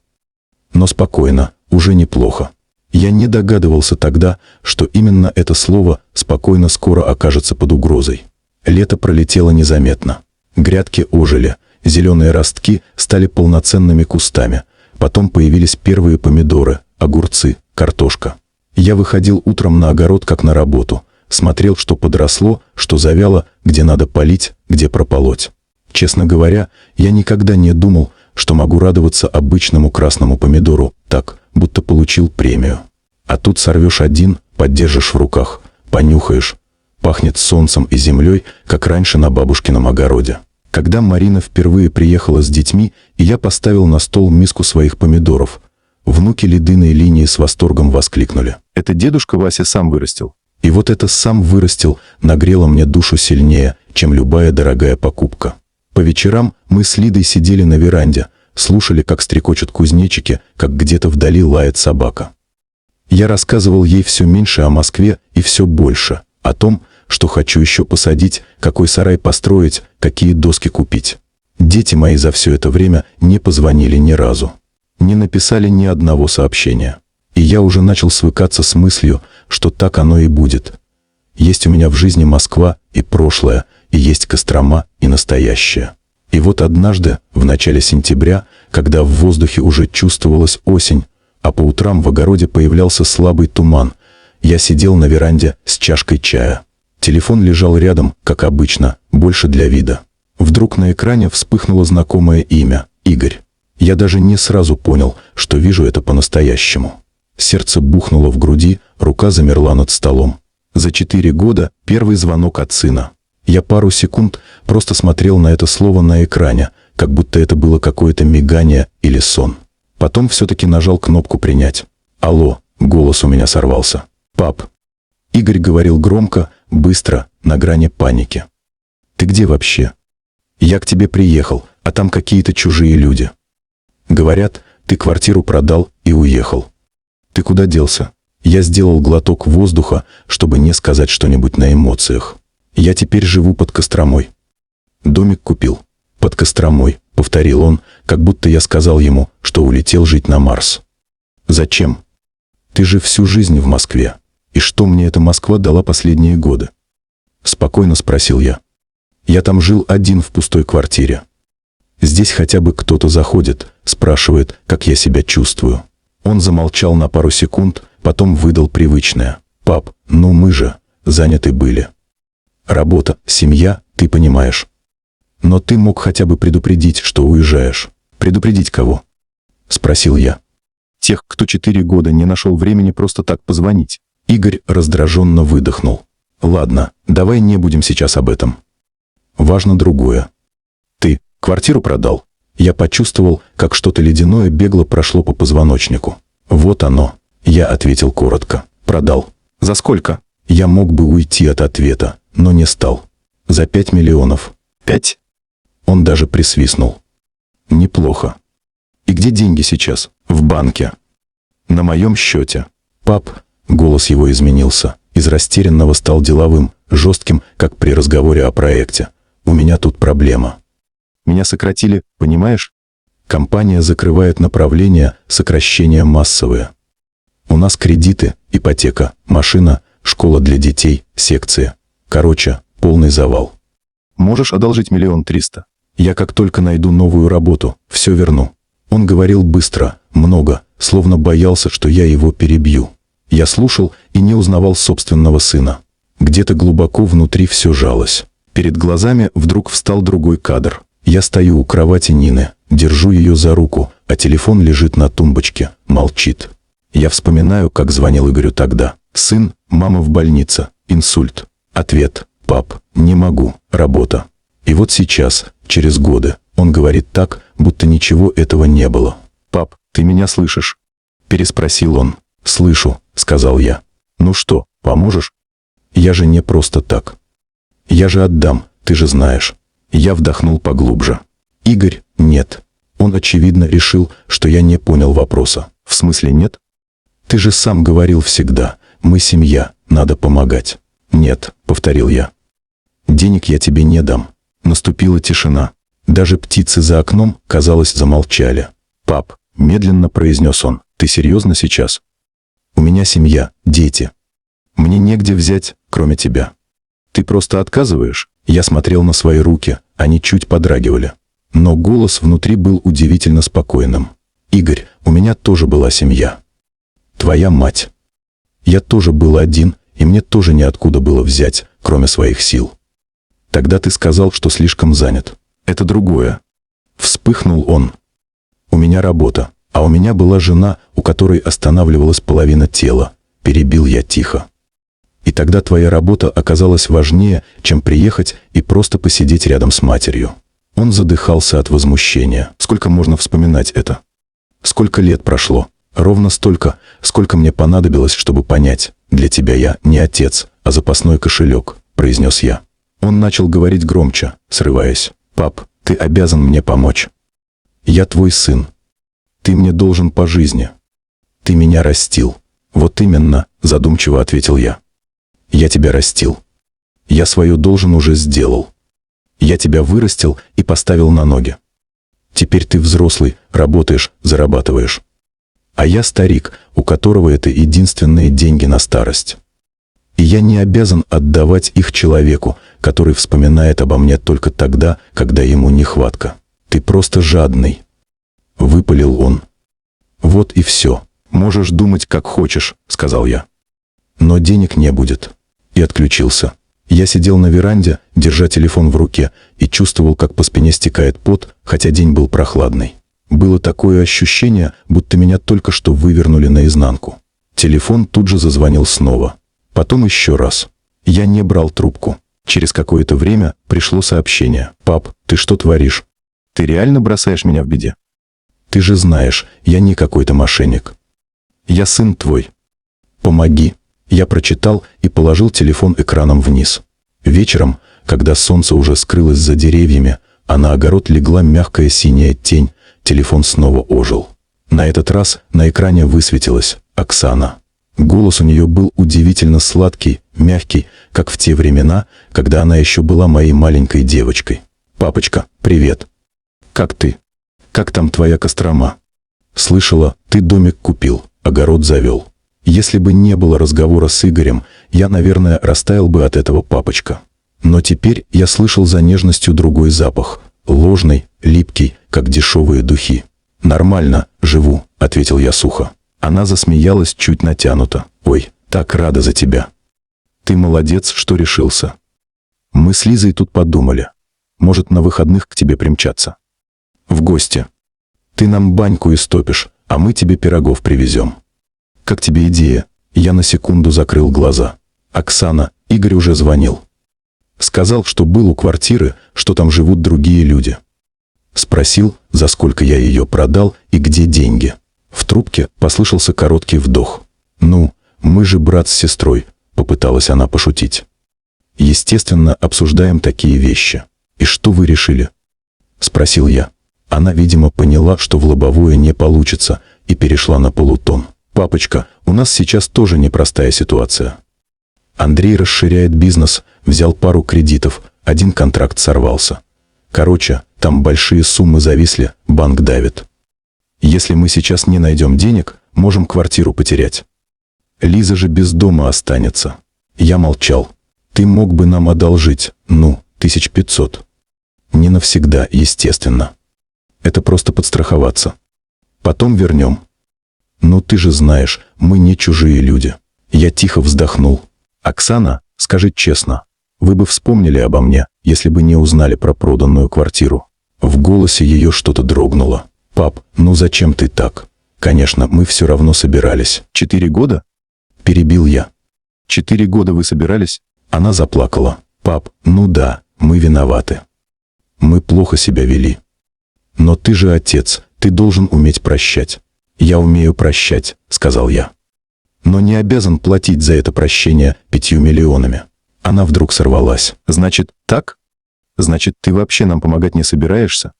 Но спокойно, уже неплохо. Я не догадывался тогда, что именно это слово «спокойно» скоро окажется под угрозой. Лето пролетело незаметно. Грядки ожили, зеленые ростки стали полноценными кустами. Потом появились первые помидоры, огурцы, картошка. Я выходил утром на огород как на работу, смотрел, что подросло, что завяло, где надо полить, где прополоть. Честно говоря, я никогда не думал, что могу радоваться обычному красному помидору так, будто получил премию. А тут сорвешь один, поддержишь в руках, понюхаешь. Пахнет солнцем и землей, как раньше на бабушкином огороде. Когда Марина впервые приехала с детьми, и я поставил на стол миску своих помидоров, внуки Лидыной линии с восторгом воскликнули: «Это дедушка Вася сам вырастил». И вот это «сам вырастил» нагрело мне душу сильнее, чем любая дорогая покупка. По вечерам мы с Лидой сидели на веранде, слушали, как стрекочут кузнечики, как где-то вдали лает собака. Я рассказывал ей все меньше о Москве и все больше о том, что хочу еще посадить, какой сарай построить, какие доски купить. Дети мои за все это время не позвонили ни разу, не написали ни одного сообщения. И я уже начал свыкаться с мыслью, что так оно и будет. Есть у меня в жизни Москва и прошлое, и есть Кострома и настоящее. И вот однажды, в начале сентября, когда в воздухе уже чувствовалась осень, а по утрам в огороде появлялся слабый туман, я сидел на веранде с чашкой чая. Телефон лежал рядом, как обычно, больше для вида. Вдруг на экране вспыхнуло знакомое имя – Игорь. Я даже не сразу понял, что вижу это по-настоящему. Сердце бухнуло в груди, рука замерла над столом. За 4 года первый звонок от сына. Я пару секунд просто смотрел на это слово на экране, как будто это было какое-то мигание или сон. Потом все-таки нажал кнопку «Принять». «Алло», голос у меня сорвался. «Пап». Игорь говорил громко, быстро, на грани паники. «Ты где вообще?» «Я к тебе приехал, а там какие-то чужие люди. Говорят, ты квартиру продал и уехал. Ты куда делся?» Я сделал глоток воздуха, чтобы не сказать что-нибудь на эмоциях. «Я теперь живу под Костромой». «Домик купил?» «Под Костромой», — повторил он, как будто я сказал ему, что улетел жить на Марс. «Зачем? Ты же всю жизнь в Москве. И что мне эта Москва дала последние годы?» Спокойно спросил я. «Я там жил один в пустой квартире. Здесь хотя бы кто-то заходит, спрашивает, как я себя чувствую». Он замолчал на пару секунд, потом выдал привычное: «Пап, ну мы же заняты были. Работа, семья, ты понимаешь. Но ты мог хотя бы предупредить, что уезжаешь». «Предупредить кого?» – спросил я. «Тех, кто 4 года не нашел времени просто так позвонить». Игорь раздраженно выдохнул. «Ладно, давай не будем сейчас об этом. Важно другое. Ты квартиру продал?» Я почувствовал, как что-то ледяное бегло прошло по позвоночнику. «Вот оно», — я ответил коротко. «Продал». «За сколько?» Я мог бы уйти от ответа, но не стал. «За 5 миллионов». «5?» Он даже присвистнул. «Неплохо. И где деньги сейчас?» «В банке. На моем счете». «Пап», — голос его изменился, из растерянного стал деловым, жестким, как при разговоре о проекте. «У меня тут проблема. Меня сократили, понимаешь? Компания закрывает направления, сокращения массовые. У нас кредиты, ипотека, машина, школа для детей, секции. Короче, полный завал. Можешь одолжить 1 300 000? Я как только найду новую работу, все верну». Он говорил быстро, много, словно боялся, что я его перебью. Я слушал и не узнавал собственного сына. Где-то глубоко внутри все жалось. Перед глазами вдруг встал другой кадр. Я стою у кровати Нины, держу ее за руку, а телефон лежит на тумбочке, молчит. Я вспоминаю, как звонил Игорю тогда. «Сын, мама в больнице, инсульт». Ответ: «Пап, не могу, работа». И вот сейчас, через годы, он говорит так, будто ничего этого не было. «Пап, ты меня слышишь?» – переспросил он. «Слышу», – сказал я. «Ну что, поможешь?» «Я же не просто так. Я же отдам, ты же знаешь». Я вдохнул поглубже. «Игорь, нет». Он, очевидно, решил, что я не понял вопроса. «В смысле нет? Ты же сам говорил всегда, мы семья, надо помогать». «Нет», — повторил я. «Денег я тебе не дам». Наступила тишина. Даже птицы за окном, казалось, замолчали. «Пап», — медленно произнес он, — «ты серьезно сейчас? У меня семья, дети. Мне негде взять, кроме тебя. Ты просто отказываешь?» Я смотрел на свои руки, они чуть подрагивали. Но голос внутри был удивительно спокойным. «Игорь, у меня тоже была семья. Твоя мать. Я тоже был один, и мне тоже неоткуда было взять, кроме своих сил. Тогда ты сказал, что слишком занят. Это другое». Вспыхнул он. «У меня работа, а у меня была жена, у которой останавливалась половина тела», — перебил я тихо. «И тогда твоя работа оказалась важнее, чем приехать и просто посидеть рядом с матерью». Он задыхался от возмущения. «Сколько можно вспоминать это? Сколько лет прошло? Ровно столько, сколько мне понадобилось, чтобы понять. Для тебя я не отец, а запасной кошелек», — произнес я. Он начал говорить громче, срываясь. «Пап, ты обязан мне помочь. Я твой сын. Ты мне должен по жизни. Ты меня растил». «Вот именно», — задумчиво ответил я. «Я тебя растил. Я свое должен уже сделал. Я тебя вырастил и поставил на ноги. Теперь ты взрослый, работаешь, зарабатываешь. А я старик, у которого это единственные деньги на старость. И я не обязан отдавать их человеку, который вспоминает обо мне только тогда, когда ему нехватка. Ты просто жадный», — выпалил он. «Вот и все. Можешь думать, как хочешь», — сказал я. «Но денег не будет». И отключился. Я сидел на веранде, держа телефон в руке, и чувствовал, как по спине стекает пот, хотя день был прохладный. Было такое ощущение, будто меня только что вывернули наизнанку. Телефон тут же зазвонил снова. Потом еще раз. Я не брал трубку. Через какое-то время пришло сообщение. «Пап, ты что творишь? Ты реально бросаешь меня в беде? Ты же знаешь, я не какой-то мошенник. Я сын твой. Помоги». Я прочитал и положил телефон экраном вниз. Вечером, когда солнце уже скрылось за деревьями, а на огород легла мягкая синяя тень, телефон снова ожил. На этот раз на экране высветилась Оксана. Голос у нее был удивительно сладкий, мягкий, как в те времена, когда она еще была моей маленькой девочкой. «Папочка, привет. Как ты? Как там твоя Кострома? Слышала, ты домик купил, огород завел. Если бы не было разговора с Игорем, я, наверное, растаял бы от этого, папочка. Но теперь я слышал за нежностью другой запах, ложный, липкий, как дешевые духи. «Нормально, живу», — ответил я сухо. Она засмеялась чуть натянуто. «Ой, так рада за тебя. Ты молодец, что решился. Мы с Лизой тут подумали. Может, на выходных к тебе примчаться? В гости. Ты нам баньку истопишь, а мы тебе пирогов привезем. Как тебе идея?» Я на секунду закрыл глаза. «Оксана, Игорь уже звонил. Сказал, что был у квартиры, что там живут другие люди. Спросил, за сколько я ее продал и где деньги». В трубке послышался короткий вдох. «Ну, мы же брат с сестрой», — попыталась она пошутить. «Естественно, обсуждаем такие вещи. И что вы решили?» — спросил я. Она, видимо, поняла, что в лобовое не получится, и перешла на полутон. «Папочка, у нас сейчас тоже непростая ситуация. Андрей расширяет бизнес, взял пару кредитов, один контракт сорвался. Короче, там большие суммы зависли, банк давит. Если мы сейчас не найдем денег, можем квартиру потерять. Лиза же без дома останется». Я молчал. «Ты мог бы нам одолжить, 1500. Не навсегда, естественно. Это просто подстраховаться. Потом вернем. Ну ты же знаешь, мы не чужие люди». Я тихо вздохнул. «Оксана, скажи честно, вы бы вспомнили обо мне, если бы не узнали про проданную квартиру?» В голосе ее что-то дрогнуло. «Пап, ну зачем ты так? Конечно, мы все равно собирались. 4 года?» Перебил я. 4 года вы собирались?» Она заплакала. «Пап, ну да, мы виноваты. Мы плохо себя вели. Но ты же отец, ты должен уметь прощать». «Я умею прощать», — сказал я. «Но не обязан платить за это прощение 5 миллионами». Она вдруг сорвалась. «Значит, так? Значит, ты вообще нам помогать не собираешься?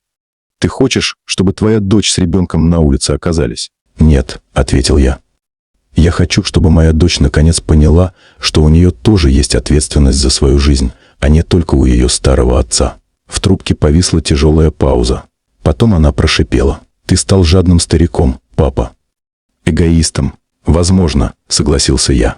Ты хочешь, чтобы твоя дочь с ребенком на улице оказались?» «Нет», — ответил я. «Я хочу, чтобы моя дочь наконец поняла, что у нее тоже есть ответственность за свою жизнь, а не только у ее старого отца. В трубке повисла тяжелая пауза. Потом она прошипела: «Ты стал жадным стариком, папа». «Эгоистом. Возможно», — согласился я.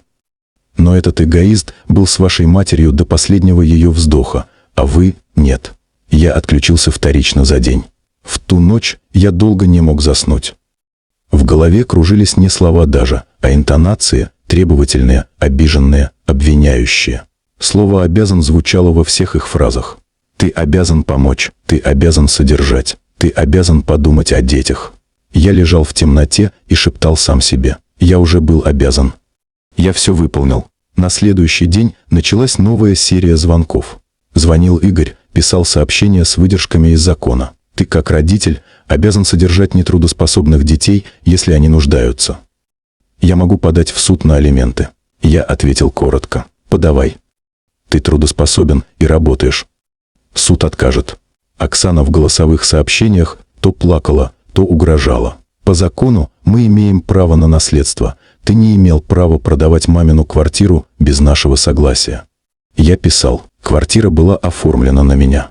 «Но этот эгоист был с вашей матерью до последнего ее вздоха, а вы — нет». Я отключился вторично за день. В ту ночь я долго не мог заснуть. В голове кружились не слова даже, а интонации, требовательные, обиженные, обвиняющие. Слово «обязан» звучало во всех их фразах. «Ты обязан помочь, ты обязан содержать, ты обязан подумать о детях». Я лежал в темноте и шептал сам себе: я уже был обязан. Я все выполнил. На следующий день началась новая серия звонков. Звонил Игорь, писал сообщения с выдержками из закона. «Ты, как родитель, обязан содержать нетрудоспособных детей, если они нуждаются. Я могу подать в суд на алименты». Я ответил коротко: «Подавай. Ты трудоспособен и работаешь». Суд откажет. Оксана в голосовых сообщениях то плакала, то угрожала. «По закону мы имеем право на наследство. Ты не имел права продавать мамину квартиру без нашего согласия». Я писал: «Квартира была оформлена на меня.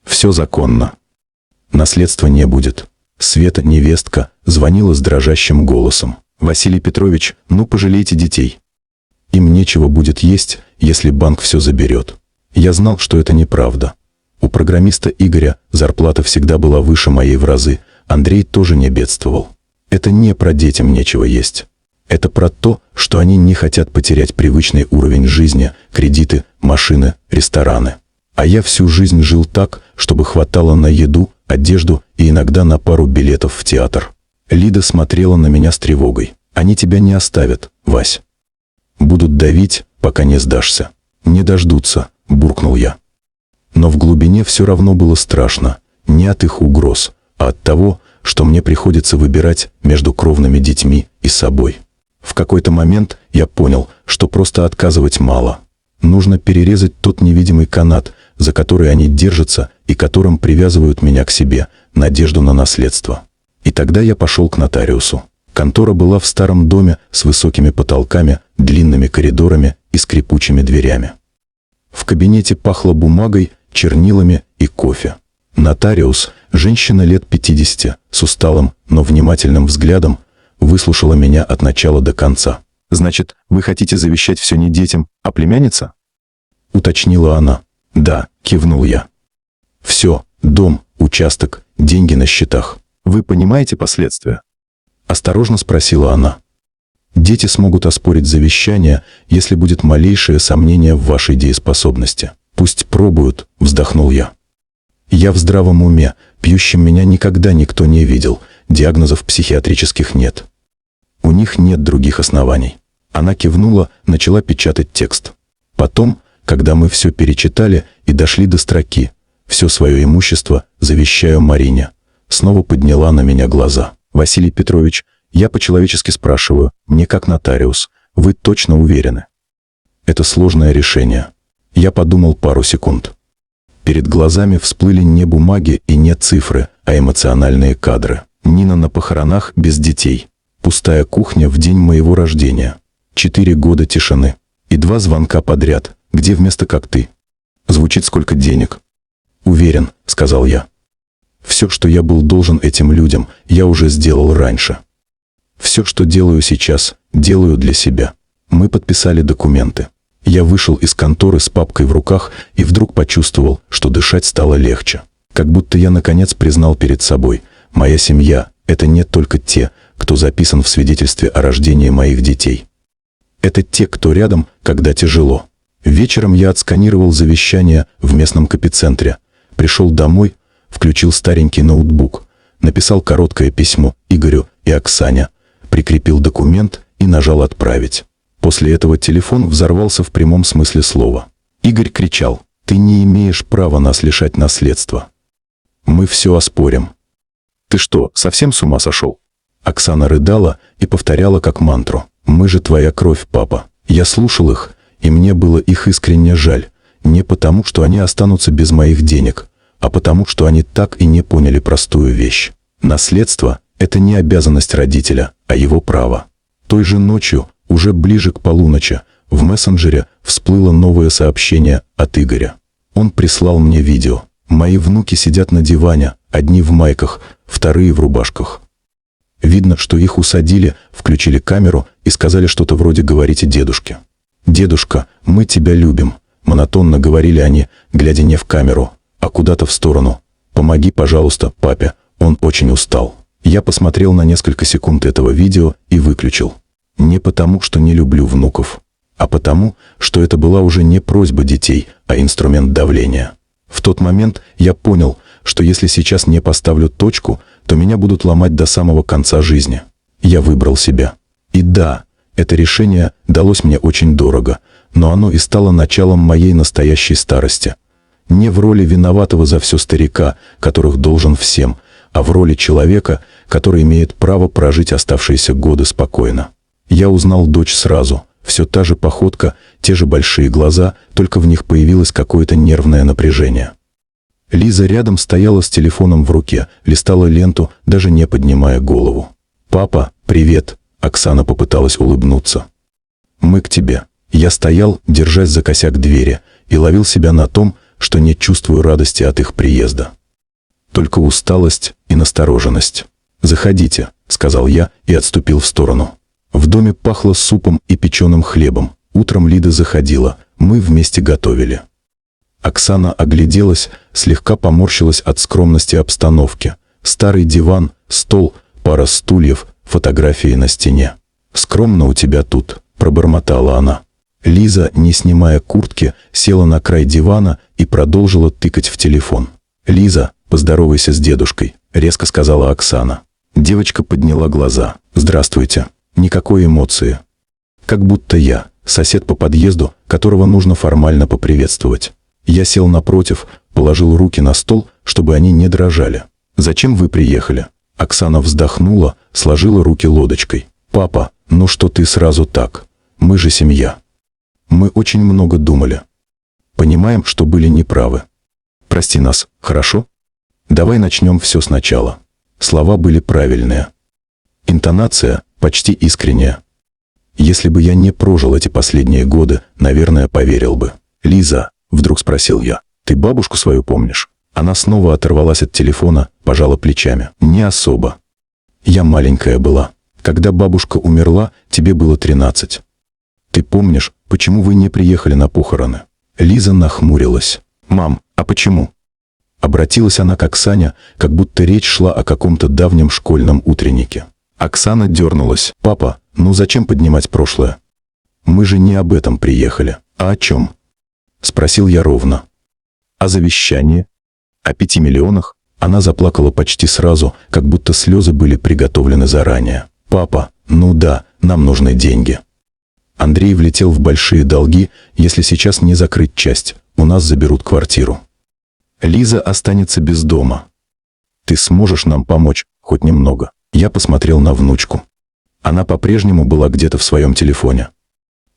Все законно. Наследства не будет». Света, невестка, звонила с дрожащим голосом: «Василий Петрович, ну пожалейте детей. Им нечего будет есть, если банк все заберет». Я знал, что это неправда. У программиста Игоря зарплата всегда была выше моей в разы. Андрей тоже не бедствовал. Это не про детям нечего есть. Это про то, что они не хотят потерять привычный уровень жизни, кредиты, машины, рестораны. А я всю жизнь жил так, чтобы хватало на еду, одежду и иногда на пару билетов в театр. Лида смотрела на меня с тревогой. «Они тебя не оставят, Вась. Будут давить, пока не сдашься». «Не дождутся», — буркнул я. Но в глубине все равно было страшно. Не от их угроз, а от того, что мне приходится выбирать между кровными детьми и собой. В какой-то момент я понял, что просто отказывать мало. Нужно перерезать тот невидимый канат, за который они держатся и которым привязывают меня к себе, надежду на наследство. И тогда я пошел к нотариусу. Контора была в старом доме с высокими потолками, длинными коридорами и скрипучими дверями. В кабинете пахло бумагой, чернилами и кофе. Нотариус, женщина лет 50, с усталым, но внимательным взглядом, выслушала меня от начала до конца. «Значит, вы хотите завещать все не детям, а племяннице?» — уточнила она. «Да», — кивнул я. «Все, дом, участок, деньги на счетах. Вы понимаете последствия?» — осторожно спросила она. «Дети смогут оспорить завещание, если будет малейшее сомнение в вашей дееспособности. Пусть пробуют», — вздохнул я. «Я в здравом уме, пьющим меня никогда никто не видел, диагнозов психиатрических нет. У них нет других оснований». Она кивнула, начала печатать текст. Потом, когда мы все перечитали и дошли до строки «Все свое имущество завещаю Марине», снова подняла на меня глаза. «Василий Петрович, я по-человечески спрашиваю, мне как нотариус, вы точно уверены?» «Это сложное решение». Я подумал пару секунд. Перед глазами всплыли не бумаги и не цифры, а эмоциональные кадры. Нина на похоронах без детей. Пустая кухня в день моего рождения. 4 года тишины. И 2 звонка подряд. «Где вместо как ты?» Звучит «Сколько денег?» «Уверен», — сказал я. «Все, что я был должен этим людям, я уже сделал раньше. Все, что делаю сейчас, делаю для себя». Мы подписали документы. Я вышел из конторы с папкой в руках и вдруг почувствовал, что дышать стало легче. Как будто я наконец признал перед собой: моя семья — это не только те, кто записан в свидетельстве о рождении моих детей. Это те, кто рядом, когда тяжело. Вечером я отсканировал завещание в местном копицентре, пришел домой, включил старенький ноутбук, написал короткое письмо Игорю и Оксане, прикрепил документ и нажал «Отправить». После этого телефон взорвался в прямом смысле слова. Игорь кричал: «Ты не имеешь права нас лишать наследства. Мы все оспорим». «Ты что, совсем с ума сошел?» Оксана рыдала и повторяла как мантру: «Мы же твоя кровь, папа». Я слушал их, и мне было их искренне жаль, не потому, что они останутся без моих денег, а потому, что они так и не поняли простую вещь. Наследство — это не обязанность родителя, а его право. Той же ночью, уже ближе к полуночи, в мессенджере всплыло новое сообщение от Игоря. Он прислал мне видео. Мои внуки сидят на диване, одни в майках, вторые в рубашках. Видно, что их усадили, включили камеру и сказали что-то вроде «говорите дедушке». «Дедушка, мы тебя любим», — монотонно говорили они, глядя не в камеру, а куда-то в сторону. «Помоги, пожалуйста, папе, он очень устал». Я посмотрел на несколько секунд этого видео и выключил. Не потому, что не люблю внуков, а потому, что это была уже не просьба детей, а инструмент давления. В тот момент я понял, что если сейчас не поставлю точку, то меня будут ломать до самого конца жизни. Я выбрал себя. И да, это решение далось мне очень дорого, но оно и стало началом моей настоящей старости. Не в роли виноватого за все старика, которых должен всем, а в роли человека, который имеет право прожить оставшиеся годы спокойно. Я узнал дочь сразу. Все та же походка, те же большие глаза, только в них появилось какое-то нервное напряжение. Лиза рядом стояла с телефоном в руке, листала ленту, даже не поднимая голову. «Папа, привет!» — Оксана попыталась улыбнуться. «Мы к тебе». Я стоял, держась за косяк двери, и ловил себя на том, что не чувствую радости от их приезда. Только усталость и настороженность. «Заходите», — сказал я и отступил в сторону. В доме пахло супом и печеным хлебом. Утром Лида заходила, мы вместе готовили. Оксана огляделась, слегка поморщилась от скромности обстановки. Старый диван, стол, пара стульев, фотографии на стене. «Скромно у тебя тут», — пробормотала она. Лиза, не снимая куртки, села на край дивана и продолжила тыкать в телефон. «Лиза, поздоровайся с дедушкой», — резко сказала Оксана. Девочка подняла глаза. «Здравствуйте». Никакой эмоции. Как будто я, сосед по подъезду, которого нужно формально поприветствовать. Я сел напротив, положил руки на стол, чтобы они не дрожали. «Зачем вы приехали?» Оксана вздохнула, сложила руки лодочкой. «Папа, ну что ты сразу так? Мы же семья. Мы очень много думали. Понимаем, что были неправы. Прости нас, хорошо? Давай начнем все сначала». Слова были правильные. Интонация почти искренняя. Если бы я не прожил эти последние годы, наверное, поверил бы. «Лиза», — вдруг спросил я, — «ты бабушку свою помнишь?» Она снова оторвалась от телефона, пожала плечами. «Не особо. Я маленькая была. Когда бабушка умерла, тебе было 13. Ты помнишь, почему вы не приехали на похороны?» Лиза нахмурилась. «Мам, а почему?» Обратилась она к Оксане, как будто речь шла о каком-то давнем школьном утреннике. Оксана дернулась. «Папа, ну зачем поднимать прошлое? Мы же не об этом приехали. А о чем?» Спросил я ровно. «О завещании? О 5 миллионах?» Она заплакала почти сразу, как будто слезы были приготовлены заранее. «Папа, ну да, нам нужны деньги. Андрей влетел в большие долги, если сейчас не закрыть часть, у нас заберут квартиру. Лиза останется без дома. Ты сможешь нам помочь, хоть немного?» Я посмотрел на внучку. Она по-прежнему была где-то в своем телефоне.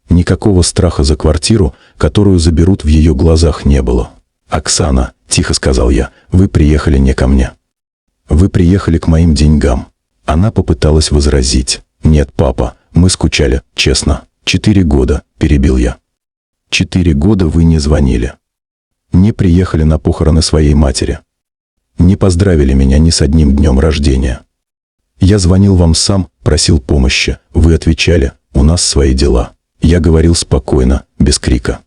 Никакого страха за квартиру, которую заберут, в ее глазах не было. «Оксана», — тихо сказал я, — «вы приехали не ко мне. Вы приехали к моим деньгам». Она попыталась возразить. «Нет, папа, мы скучали, честно. 4 года», — перебил я. 4 года вы не звонили. Не приехали на похороны своей матери. Не поздравили меня ни с одним днем рождения. Я звонил вам сам, просил помощи. Вы отвечали, у нас свои дела. Я говорил спокойно, без крика.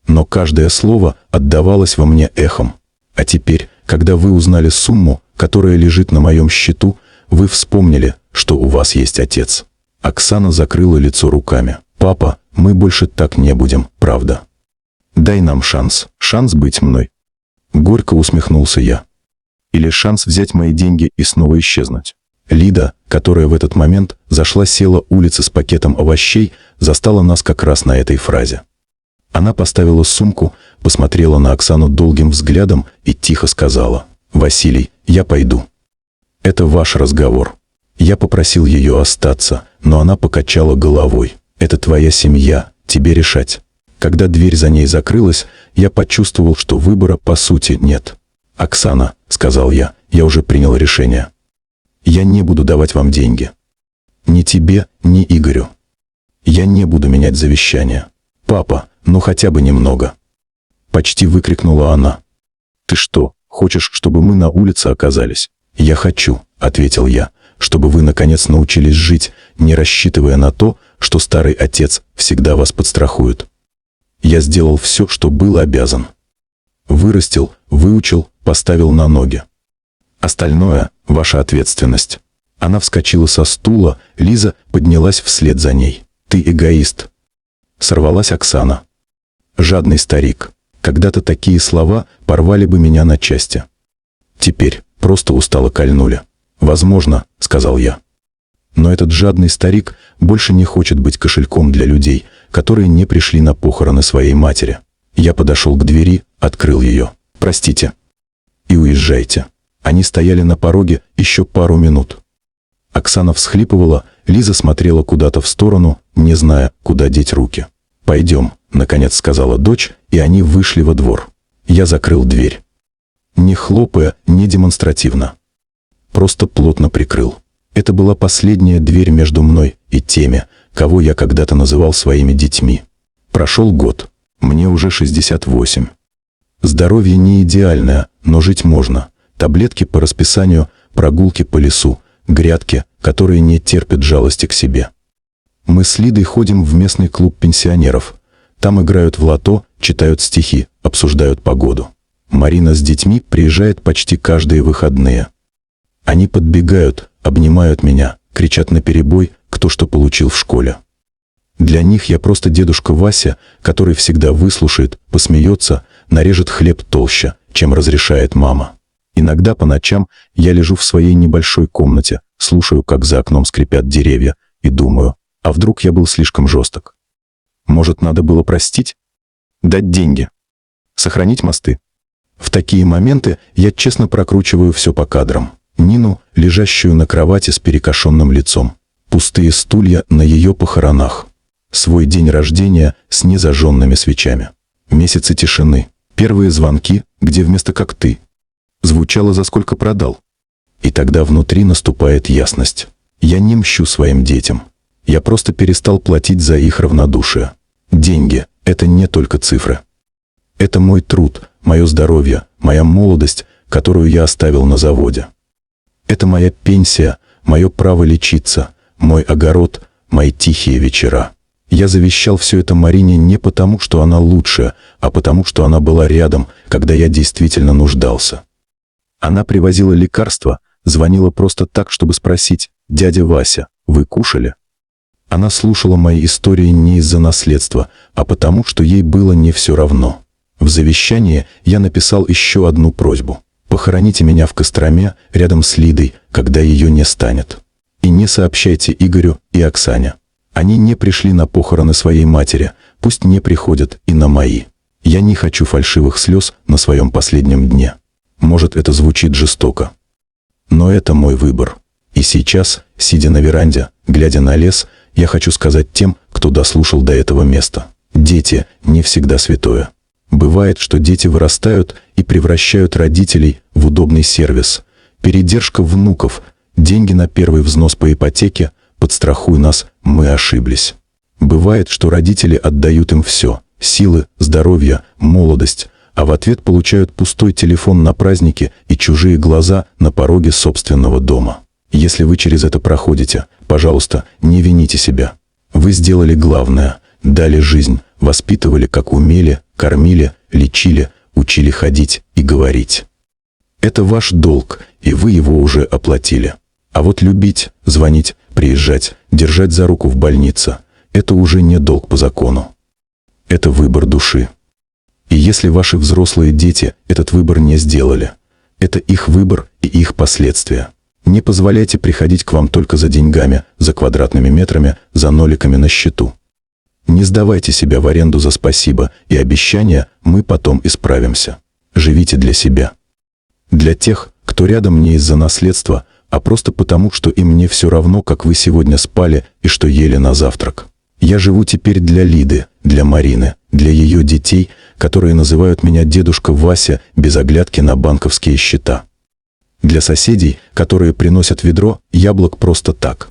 Но каждое слово отдавалось во мне эхом. А теперь, когда вы узнали сумму, которая лежит на моем счету, вы вспомнили, что у вас есть отец. Оксана закрыла лицо руками. «Папа, мы больше так не будем, правда? Дай нам шанс быть мной». Горько усмехнулся я. «Или шанс взять мои деньги и снова исчезнуть». Лида, которая в этот момент зашла села улицы с пакетом овощей, застала нас как раз на этой фразе. Она поставила сумку, посмотрела на Оксану долгим взглядом и тихо сказала: «Василий, я пойду. Это ваш разговор». Я попросил ее остаться, но она покачала головой. «Это твоя семья, тебе решать». Когда дверь за ней закрылась, я почувствовал, что выбора по сути нет. «Оксана», — сказал я, — «я уже принял решение. Я не буду давать вам деньги. Ни тебе, ни Игорю. Я не буду менять завещание. Папа, ну хотя бы немного». Почти выкрикнула она. «Ты что, хочешь, чтобы мы на улице оказались?» «Я хочу», — ответил я, «чтобы вы, наконец, научились жить, не рассчитывая на то, что старый отец всегда вас подстрахует. Я сделал все, что был обязан. Вырастил, выучил, поставил на ноги. Остальное — ваша ответственность». Она вскочила со стула, Лиза поднялась вслед за ней. «Ты эгоист», — сорвалась Оксана. «Жадный старик. Когда-то такие слова порвали бы меня на части. Теперь просто устало кольнули». «Возможно», — сказал я. «Но этот жадный старик больше не хочет быть кошельком для людей, которые не пришли на похороны своей матери». Я подошел к двери, открыл ее. «Простите. И уезжайте». Они стояли на пороге еще пару минут. Оксана всхлипывала, Лиза смотрела куда-то в сторону, не зная, куда деть руки. «Пойдем», — наконец сказала дочь, и они вышли во двор. Я закрыл дверь. Не хлопая, не демонстративно. Просто плотно прикрыл. Это была последняя дверь между мной и теми, кого я когда-то называл своими детьми. Прошел год. Мне уже 68. Здоровье не идеальное, но жить можно. Таблетки по расписанию, прогулки по лесу, грядки, которые не терпят жалости к себе. Мы с Лидой ходим в местный клуб пенсионеров. Там играют в лото, читают стихи, обсуждают погоду. Марина с детьми приезжает почти каждые выходные. Они подбегают, обнимают меня, кричат наперебой, кто что получил в школе. Для них я просто дедушка Вася, который всегда выслушает, посмеется, нарежет хлеб толще, чем разрешает мама. Иногда по ночам я лежу в своей небольшой комнате, слушаю, как за окном скрипят деревья, и думаю, а вдруг я был слишком жесток? Может, надо было простить? Дать деньги? Сохранить мосты? В такие моменты я честно прокручиваю все по кадрам. Нину, лежащую на кровати с перекошенным лицом. Пустые стулья на ее похоронах. Свой день рождения с незажженными свечами. Месяцы тишины. Первые звонки, где вместо «как ты» звучало «за сколько продал». И тогда внутри наступает ясность. Я не мщу своим детям. Я просто перестал платить за их равнодушие. Деньги — это не только цифры. Это мой труд, мое здоровье, моя молодость, которую я оставил на заводе. Это моя пенсия, мое право лечиться, мой огород, мои тихие вечера. Я завещал все это Марине не потому, что она лучшая, а потому, что она была рядом, когда я действительно нуждался. Она привозила лекарства, звонила просто так, чтобы спросить: «Дядя Вася, вы кушали?» Она слушала мои истории не из-за наследства, а потому, что ей было не все равно. В завещании я написал еще одну просьбу: «Похороните меня в Костроме, рядом с Лидой, когда ее не станет. И не сообщайте Игорю и Оксане. Они не пришли на похороны своей матери, пусть не приходят и на мои. Я не хочу фальшивых слез на своем последнем дне». Может, это звучит жестоко. Но это мой выбор. И сейчас, сидя на веранде, глядя на лес, я хочу сказать тем, кто дослушал до этого места: дети не всегда святое. Бывает, что дети вырастают и превращают родителей в удобный сервис. Передержка внуков, деньги на первый взнос по ипотеке, подстрахуй нас, мы ошиблись. Бывает, что родители отдают им все – силы, здоровье, молодость, а в ответ получают пустой телефон на празднике и чужие глаза на пороге собственного дома. Если вы через это проходите, пожалуйста, не вините себя. Вы сделали главное – дали жизнь, воспитывали как умели, кормили, лечили, учили ходить и говорить. Это ваш долг, и вы его уже оплатили. А вот любить, звонить, приезжать, держать за руку в больнице – это уже не долг по закону. Это выбор души. И если ваши взрослые дети этот выбор не сделали, это их выбор и их последствия. Не позволяйте приходить к вам только за деньгами, за квадратными метрами, за ноликами на счету. Не сдавайте себя в аренду за спасибо и обещания «мы потом исправимся». Живите для себя. Для тех, кто рядом не из-за наследства, а просто потому, что им не все равно, как вы сегодня спали и что ели на завтрак. Я живу теперь для Лиды, для Марины, для ее детей, которые называют меня дедушка Вася без оглядки на банковские счета. Для соседей, которые приносят ведро яблок просто так.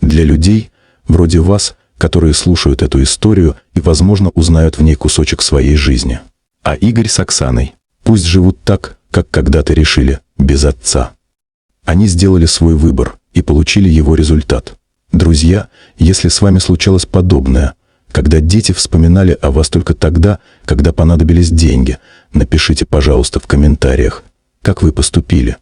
Для людей, вроде вас, которые слушают эту историю и, возможно, узнают в ней кусочек своей жизни. А Игорь с Оксаной? Пусть живут так, как когда-то решили, без отца. Они сделали свой выбор и получили его результат. Друзья, если с вами случалось подобное, когда дети вспоминали о вас только тогда, когда понадобились деньги, напишите, пожалуйста, в комментариях, как вы поступили.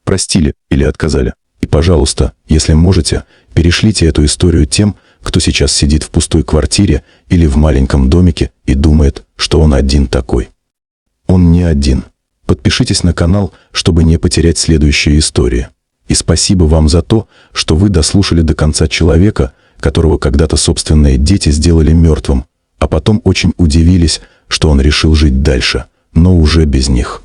Простили или отказали. И, пожалуйста, если можете, перешлите эту историю тем, кто сейчас сидит в пустой квартире или в маленьком домике и думает, что он один такой. Он не один. Подпишитесь на канал, чтобы не потерять следующие истории. И спасибо вам за то, что вы дослушали до конца человека, которого когда-то собственные дети сделали мертвым, а потом очень удивились, что он решил жить дальше, но уже без них.